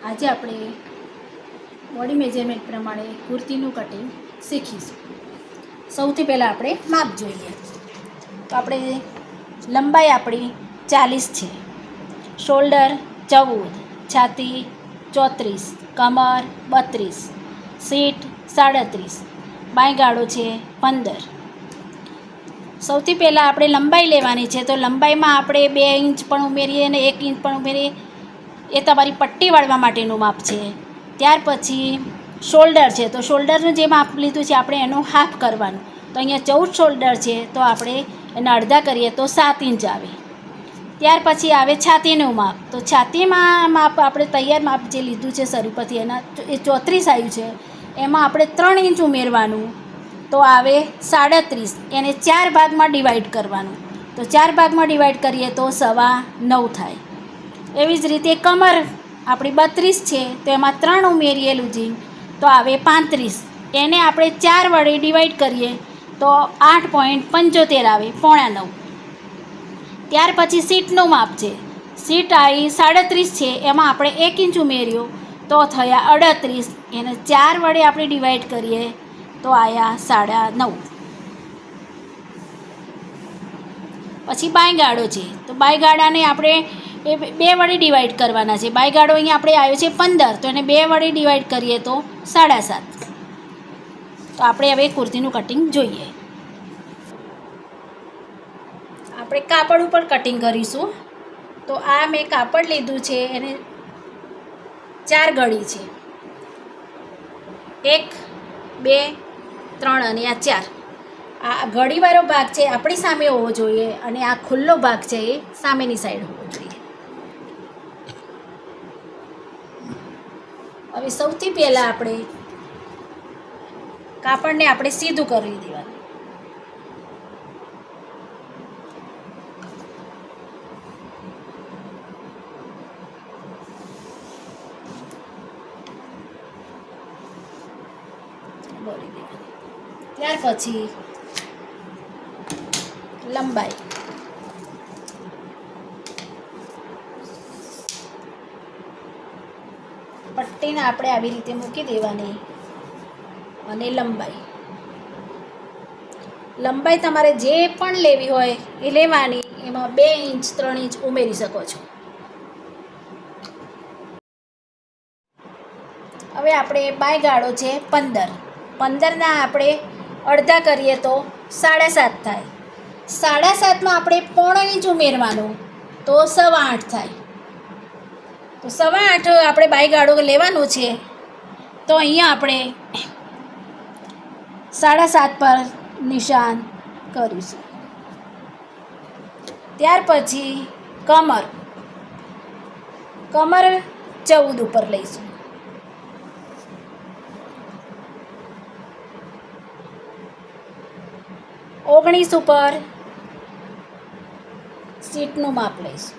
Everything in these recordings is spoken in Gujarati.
આજે આપણે બોડી મેજરમેન્ટ પ્રમાણે કુર્તીનું કટિંગ શીખીશું. સૌથી પહેલાં આપણે માપ જોઈએ. તો આપણે લંબાઈ આપણી 40 છે, શોલ્ડર 14, છાતી 34, કમર 32, સીટ 37, બાંય ગાળો છે 15. સૌથી પહેલાં આપણે લંબાઈ લેવાની છે. તો લંબાઈમાં આપણે 2 ઇંચ પણ ઉમેરીએ અને 1 ઇંચ પણ ઉમેરીએ. એ તમારી પટ્ટી વાળવા માટેનું માપ છે. ત્યાર પછી શોલ્ડર છે, તો શોલ્ડરનું જે માપ લીધું છે આપણે એનું હાફ કરવાનું. તો અહીંયા 14 શોલ્ડર છે, તો આપણે એના અડધા કરીએ તો 7 ઇંચ આવે. ત્યાર પછી આવે છાતીનું માપ. તો છાતીમાં માપ આપણે તૈયાર માપ જે લીધું છે શરૂ પરથી એના એ 34 આવ્યું છે. એમાં આપણે 3 ઇંચ ઉમેરવાનું, તો આવે 37. એને 4 ભાગમાં ડિવાઈડ કરવાનું. તો 4 ભાગમાં ડિવાઈડ કરીએ તો 9.25 થાય. એવી જ રીતે કમર આપણી 32 છે, તો એમાં 3 ઉમેરીએ લૂઝિંગ, તો આવે 35. એને આપણે 4 વડે ડિવાઈડ કરીએ તો 8.75 આવે, 8.75. ત્યાર પછી સીટનું માપ છે. સીટ આવી 37 છે, એમાં આપણે 1 ઇંચ ઉમેર્યો તો થયા 38. એને 4 વડે આપણે ડિવાઈડ કરીએ તો આવ્યા 9.5. પછી બાંયગાળો છે. તો બાંયગાળાને આપણે 2 વડે ડિવાઈડ કરવાના છે. બાંયગાળો અહીંયા આપણે આવ્યો છે 15, તો એને 2 વડે ડિવાઈડ કરીએ તો 7.5. તો આપણે હવે કુર્તીનું કટિંગ જોઈએ. આપણે કાપડ ઉપર કટિંગ કરીશું. તો આ મેં કાપડ લીધું છે, એને 4 ગળી છે, 1, 2, 3 અને આ 4. આ ગળીવાળો ભાગ છે આપણી સામે હોવો જોઈએ અને આ ખુલ્લો ભાગ છે એ સામેની સાઈડ હોવો જોઈએ. હવે સૌથી પહેલાં આપણે કાપડને આપણે સીધું કરી દેવાનું. ત્યાર પછી લંબાઈ. પટ્ટીને આપણે આવી રીતે મૂકી દેવાની અને લંબાઈ તમારે જે પણ લેવી હોય એ લેવાની. એમાં 2 ઇંચ 3 ઇંચ ઉમેરી શકો છો. હવે આપણે બાંયગાળો છે 15. 15ના આપણે અડધા કરીએ તો 7.5 થાય. 7.5માં આપણે 0.5 ઇંચ ઉમેરવાનું, તો 8.25 થાય. તો 8.25 આપણે બાંયગાળો લેવાનું છે. તો અહીંયા આપણે 7.5 પર નિશાન કરીશું. ત્યાર પછી કમર 14 ઉપર લઈશું. ઓગણીસ ઉપર સીટનું માપ લઈશું.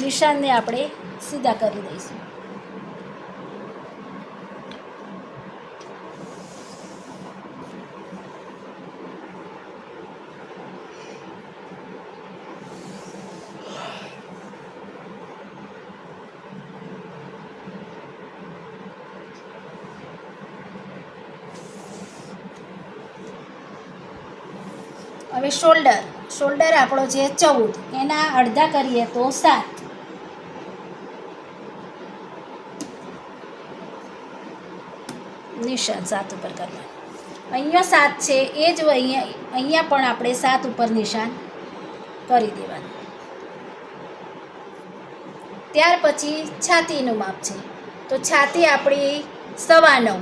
નિશાનને આપણે સીધા કરી દઈશું. હવે શોલ્ડર આપણો છે 14, એના અડધા કરીએ તો 7. નિશાન 7 ઉપર કરવાનું. અહીંયા 7 છે, એ જ અહીંયા પણ આપણે 7 ઉપર નિશાન કરી દેવાનું. ત્યાર પછી છાતીનું માપ છે. તો છાતી આપણી 9.25,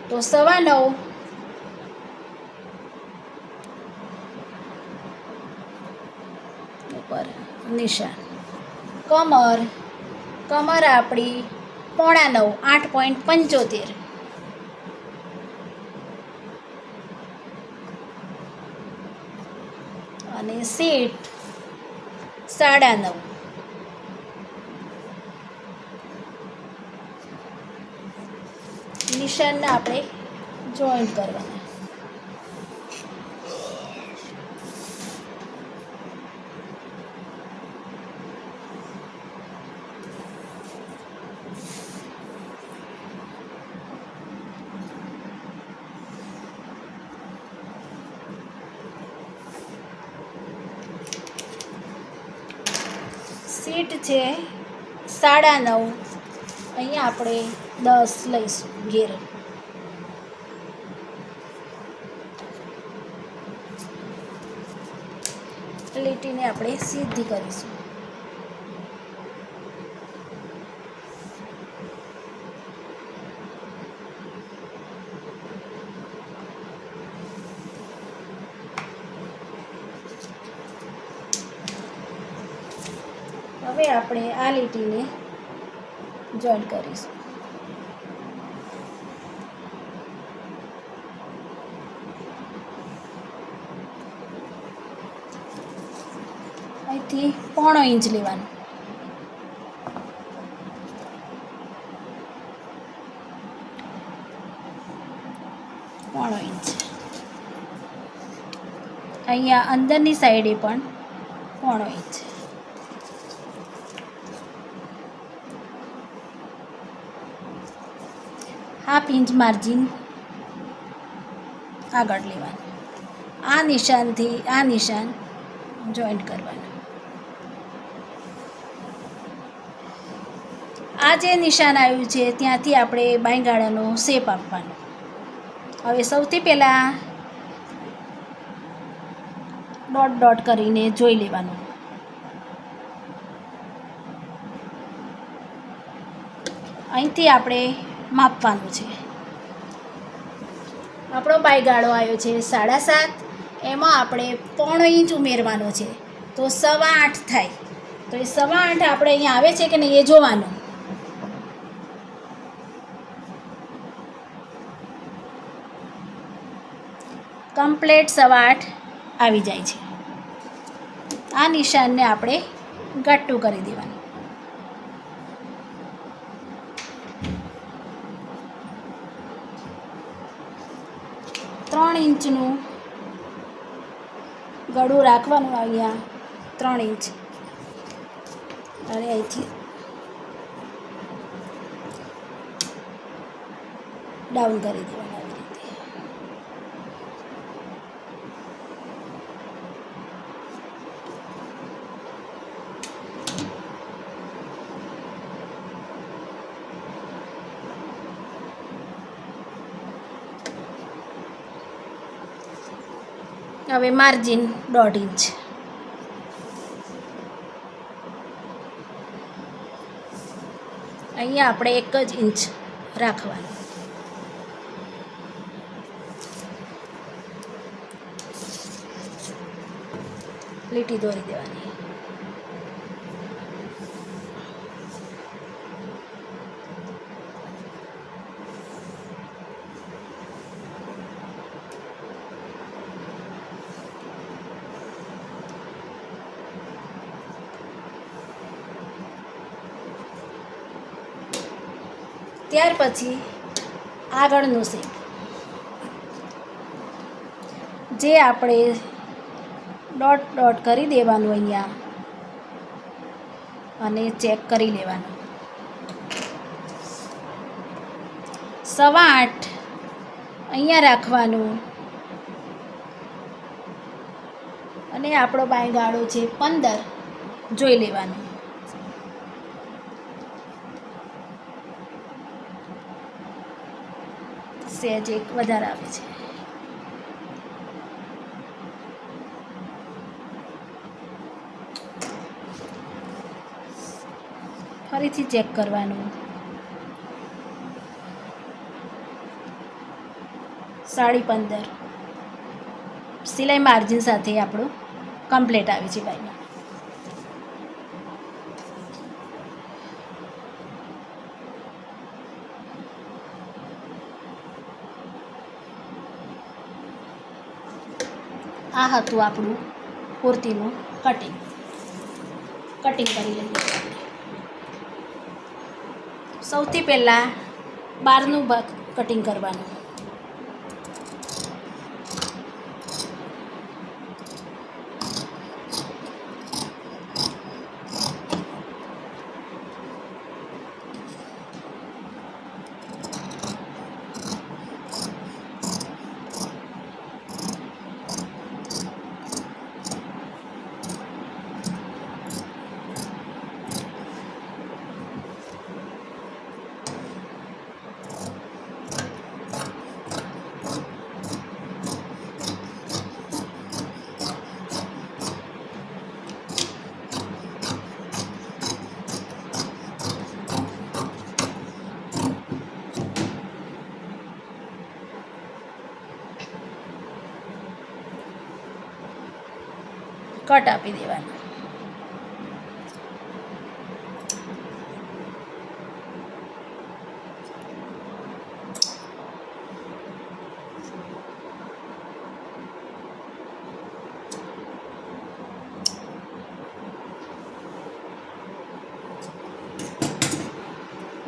તો 9.25 ઉપર નિશાન. કમર આપણી 8.9, 8.75. અને સીટ 9.5. નિશાનને આપણે જોઈન્ટ કરવાના. સીટ છે 9.5, અહીંયા આપણે 10 લઈશું ઘેર. લીટીને આપણે સીધી કરીશું. હવે આપણે આ લીટીને જોઈન્ટ કરીશું. અહીંથી 0.5 ઇંચ લેવાનું. પોણો ઇંચ અહીંયા અંદરની સાઈડે પણ 0.5 ઇંચ. ½ ઇંચ માર્જિન આગળ લેવાનું. આ નિશાનથી આ નિશાન જોઈન્ટ કરવાનું. આ જે નિશાન આવ્યું છે ત્યાંથી આપણે બાંયગાળાનો શેપ આપવાનો. હવે સૌથી પહેલાં ડોટ ડોટ કરીને જોઈ લેવાનું. અહીંથી આપણે માપવાનું છે. આપણો બાયગાળો આવ્યો છે 7.5, એમાં આપણે 0.5 ઇંચ ઉમેરવાનો છે તો 8.25 થાય. તો એ 8.25 આપણે અહીંયા આવે છે કે નહીં એ જોવાનું. કમ્પ્લેટ 8.25 આવી જાય છે. આ નિશાનને આપણે ગટ્ટું કરી દેવાનું. ત્રણ ઇંચનું ગળું રાખવાનું. અહીંયા 3 ઇંચ અને અહીંથી ડાઉન કરી દેવાનું. આવી રીતે હવે માર્જિન 1.5 ઇંચ. અહીંયા આપણે 1 જ ઇંચ રાખવાનું. લીટી દોરી દેવાની. ત્યાર પછી આગળનું શેપ જે આપણે ડોટ ડોટ કરી દેવાનું અહીંયા અને ચેક કરી લેવાનું. 8.25 અહીંયા રાખવાનું અને આપણો બાયગાળો છે 15 જોઈ લેવાનું. સહેજ એક વધારે આવે છે. ફરીથી ચેક કરવાનું. 15.5 સિલાઈ માર્જિન સાથે આપણું કમ્પ્લીટ આવે છે બાયગાળો. આ હતું આપણું કુર્તીનું કટિંગ કરી લઈએ. સૌથી પહેલાં બહારનું ભાગ કટિંગ કરવાનું. કટ આપી દેવાનો.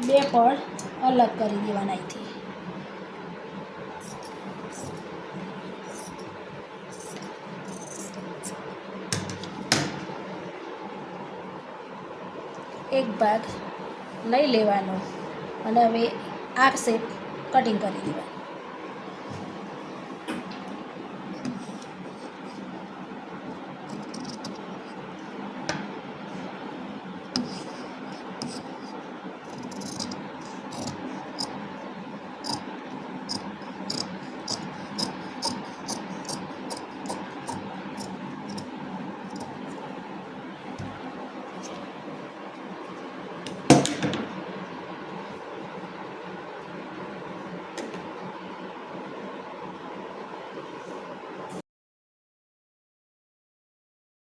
બે પળ અલગ કરી દેવાના અહીંથી. એક ભાગ લઈ લેવાનો અને હવે આ શેપ કટિંગ કરી દેવાનું.